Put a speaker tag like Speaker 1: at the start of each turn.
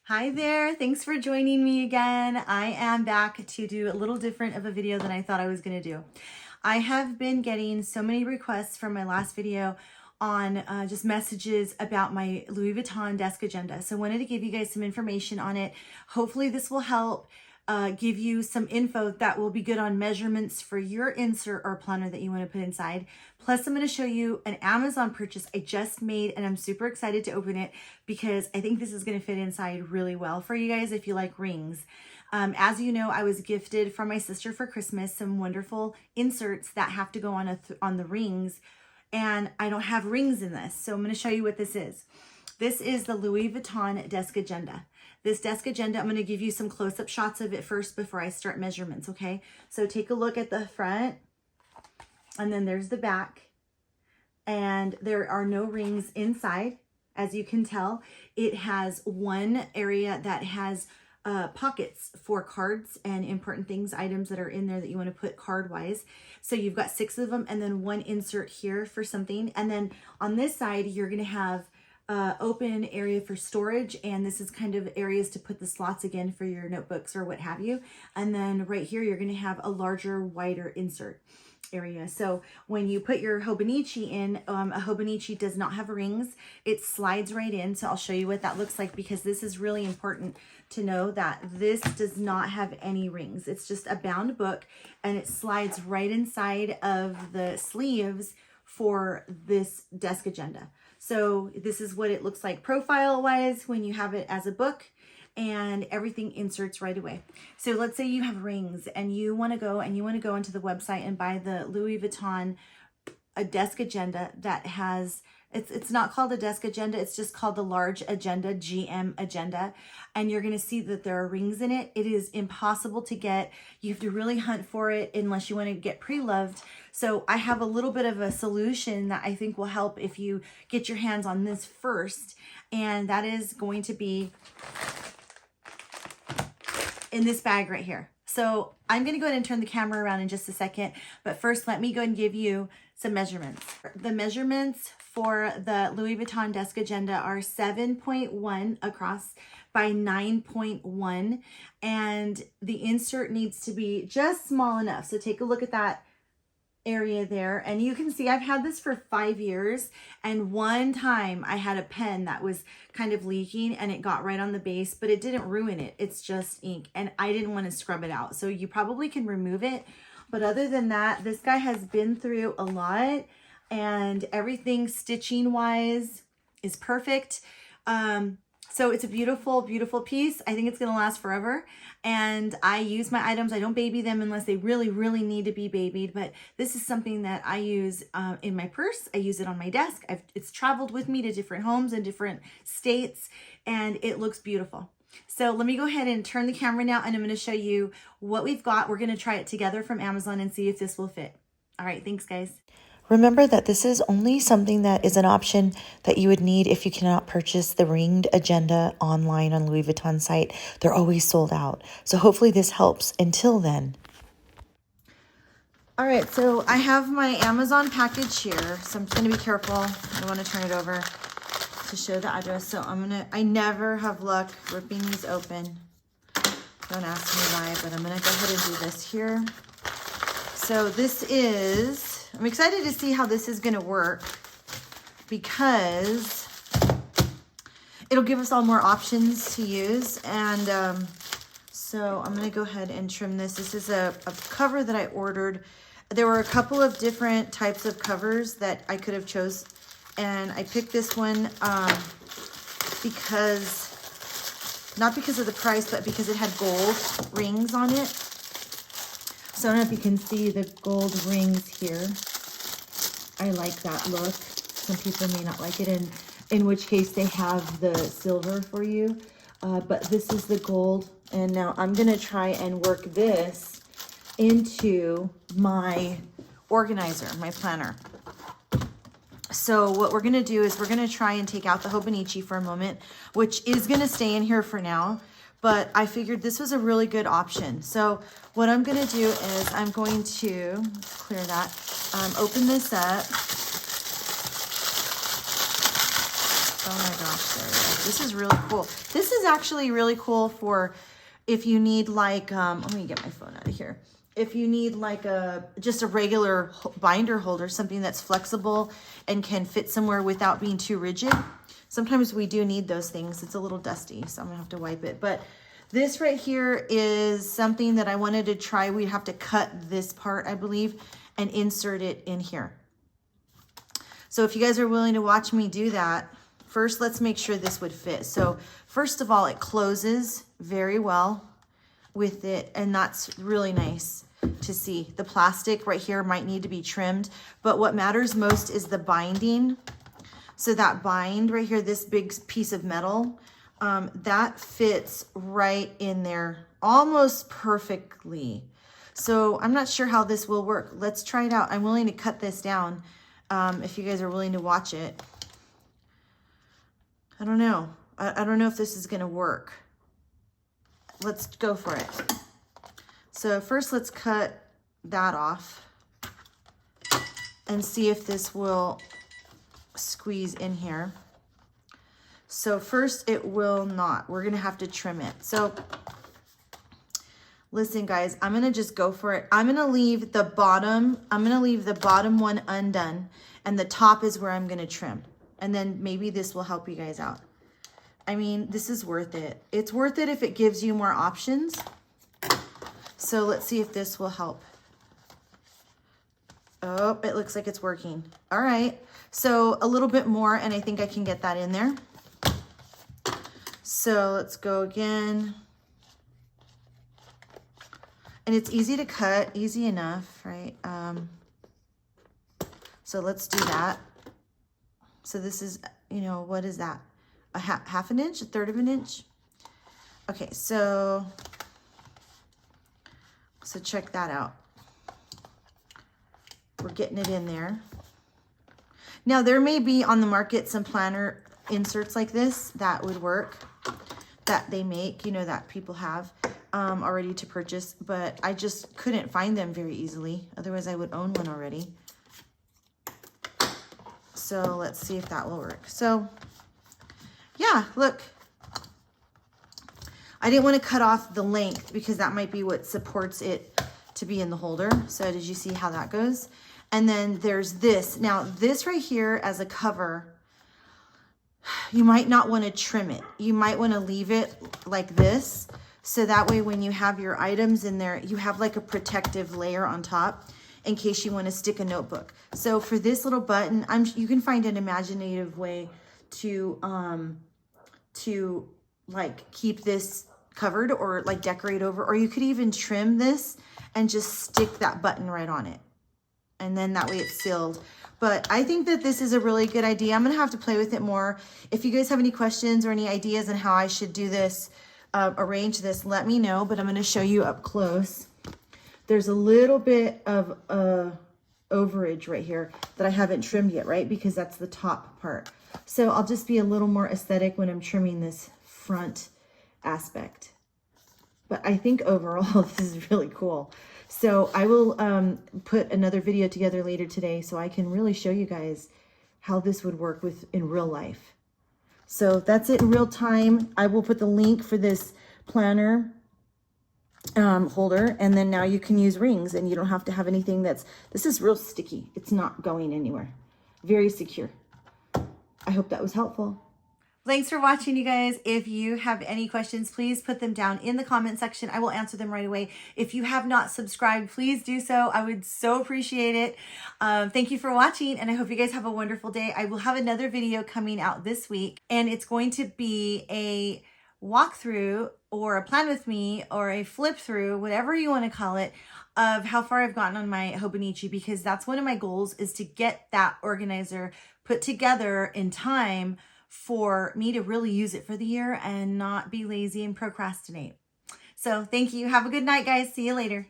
Speaker 1: Hi there, thanks for joining me again. I am back to do a little different of a video than I thought I was gonna do. I have been getting so many requests from my last video on just messages about my Louis Vuitton desk agenda. So I wanted to give you guys some information on it. Hopefully this will help give you some info that will be good on measurements for your insert or planner that you want to put inside. Plus, I'm going to show you an Amazon purchase I just made, and I'm super excited to open it because I think this is going to fit inside really well for you guys if you like rings. As you know, I was gifted from my sister for Christmas some wonderful inserts that have to go on the rings, and I don't have rings in this, so I'm going to show you what this is. This is the Louis Vuitton desk agenda. This desk agenda, I'm going to give you some close-up shots of it first before I start measurements, okay? So take a look at the front, and then there's the back, and there are no rings inside, as you can tell. It has one area that has pockets for cards and important things, items that are in there that you want to put card-wise. So you've got 6 of them, and then one insert here for something. And then on this side, you're going to have open area for storage, and this is kind of areas to put the slots again for your notebooks or what have you. And then right here you're going to have a larger, wider insert area. So when you put your Hobonichi in, a Hobonichi does not have rings. It slides right in. So I'll show you what that looks like, because this is really important to know that this does not have any rings. It's just a bound book, and it slides right inside of the sleeves for this desk agenda. So this is what it looks like profile wise when you have it as a book, and everything inserts right away. So let's say you have rings and you want to go into the website and buy the Louis Vuitton a desk agenda that has, it's not called a desk agenda, it's just called the large agenda, GM agenda. And you're going to see that there are rings in it. It is impossible to get. You have to really hunt for it unless you want to get pre-loved. So I have a little bit of a solution that I think will help if you get your hands on this first. And that is going to be in this bag right here. So I'm going to go ahead and turn the camera around in just a second. But first, let me go and give you some measurements. The measurements for the Louis Vuitton desk agenda are 7.1 across by 9.1. And the insert needs to be just small enough. So take a look at that area there, and you can see I've had this for 5 years, and one time I had a pen that was kind of leaking and it got right on the base, but it didn't ruin it. It's just ink, and I didn't want to scrub it out. So you probably can remove it, but other than that, this guy has been through a lot, and everything stitching wise is perfect. So it's a beautiful, beautiful piece. I think it's going to last forever. And I use my items. I don't baby them unless they really, really need to be babied. But this is something that I use in my purse. I use it on my desk. It's traveled with me to different homes in different states, and it looks beautiful. So let me go ahead and turn the camera now, and I'm going to show you what we've got. We're going to try it together from Amazon and see if this will fit. All right, thanks guys.
Speaker 2: Remember that this is only something that is an option that you would need if you cannot purchase the ringed agenda online on Louis Vuitton site. They're always sold out. So hopefully this helps. Until then.
Speaker 1: All right, so I have my Amazon package here. So I'm just gonna be careful. I don't wanna turn it over to show the address. So I never have luck ripping these open. Don't ask me why, but I'm gonna go ahead and do this here. So this is, I'm excited to see how this is going to work, because it'll give us all more options to use. And so I'm going to go ahead and trim this. This is a cover that I ordered. There were a couple of different types of covers that I could have chose, and I picked this one because, not because of the price, but because it had gold rings on it. So I don't know if you can see the gold rings here. I like that look. Some people may not like it, and in which case they have the silver for you. But this is the gold. And now I'm going to try and work this into my organizer, my planner. So what we're going to do is we're going to try and take out the Hobonichi for a moment, which is going to stay in here for now. But I figured this was a really good option. So what I'm going to do is I'm going to clear that, open this up, Oh my gosh, there we go. This is really cool. This is actually really cool for if you need like, let me get my phone out of here. If you need like just a regular binder holder, something that's flexible and can fit somewhere without being too rigid. Sometimes we do need those things. It's a little dusty, so I'm gonna have to wipe it. But this right here is something that I wanted to try. We'd have to cut this part, I believe, and insert it in here. So if you guys are willing to watch me do that, first let's make sure this would fit. So first of all, it closes very well with it, and that's really nice to see. The plastic right here might need to be trimmed, but what matters most is the binding. So that bind right here, this big piece of metal, that fits right in there almost perfectly. So I'm not sure how this will work. Let's try it out. I'm willing to cut this down if you guys are willing to watch it. I don't know. I don't know if this is gonna work. Let's go for it. So first let's cut that off and see if this will squeeze in here. So first it will not. We're gonna have to trim it. So listen guys, I'm gonna just go for it. I'm gonna leave the bottom one undone, and the top is where I'm gonna trim. And then maybe this will help you guys out. I mean, this is worth it. It's worth it if it gives you more options. So let's see if this will help. Oh, it looks like it's working. All right, so a little bit more, and I think I can get that in there. So let's go again. And it's easy to cut, easy enough, right? So let's do that. So this is, you know, what is that? A half an inch, a third of an inch? Okay, so check that out. We're getting it in there. Now there may be on the market some planner inserts like this that would work, that they make, you know, that people have already to purchase, but I just couldn't find them very easily. Otherwise I would own one already. So let's see if that will work. So yeah, look. I didn't want to cut off the length because that might be what supports it to be in the holder. So did you see how that goes? And then there's this. Now this right here as a cover, you might not want to trim it. You might want to leave it like this. So that way when you have your items in there, you have like a protective layer on top in case you want to stick a notebook. So for this little button, you can find an imaginative way to like keep this covered or like decorate over, or you could even trim this and just stick that button right on it. And then that way it's sealed. But I think that this is a really good idea. I'm gonna have to play with it more. If you guys have any questions or any ideas on how I should do this, arrange this, let me know, but I'm gonna show you up close. There's a little bit of overage right here that I haven't trimmed yet, right? Because that's the top part. So I'll just be a little more aesthetic when I'm trimming this front aspect. But I think overall this is really cool. So I will put another video together later today so I can really show you guys how this would work in real life. So that's it in real time. I will put the link for this planner holder, and then now you can use rings and you don't have to have anything this is real sticky. It's not going anywhere. Very secure. I hope that was helpful. Thanks for watching, you guys. If you have any questions, please put them down in the comment section. I will answer them right away. If you have not subscribed, please do so. I would so appreciate it. Thank you for watching, and I hope you guys have a wonderful day. I will have another video coming out this week, and it's going to be a walkthrough or a plan with me or a flip through, whatever you want to call it, of how far I've gotten on my Hobonichi, because that's one of my goals, is to get that organizer put together in time for me to really use it for the year and not be lazy and procrastinate. So thank you. Have a good night, guys. See you later.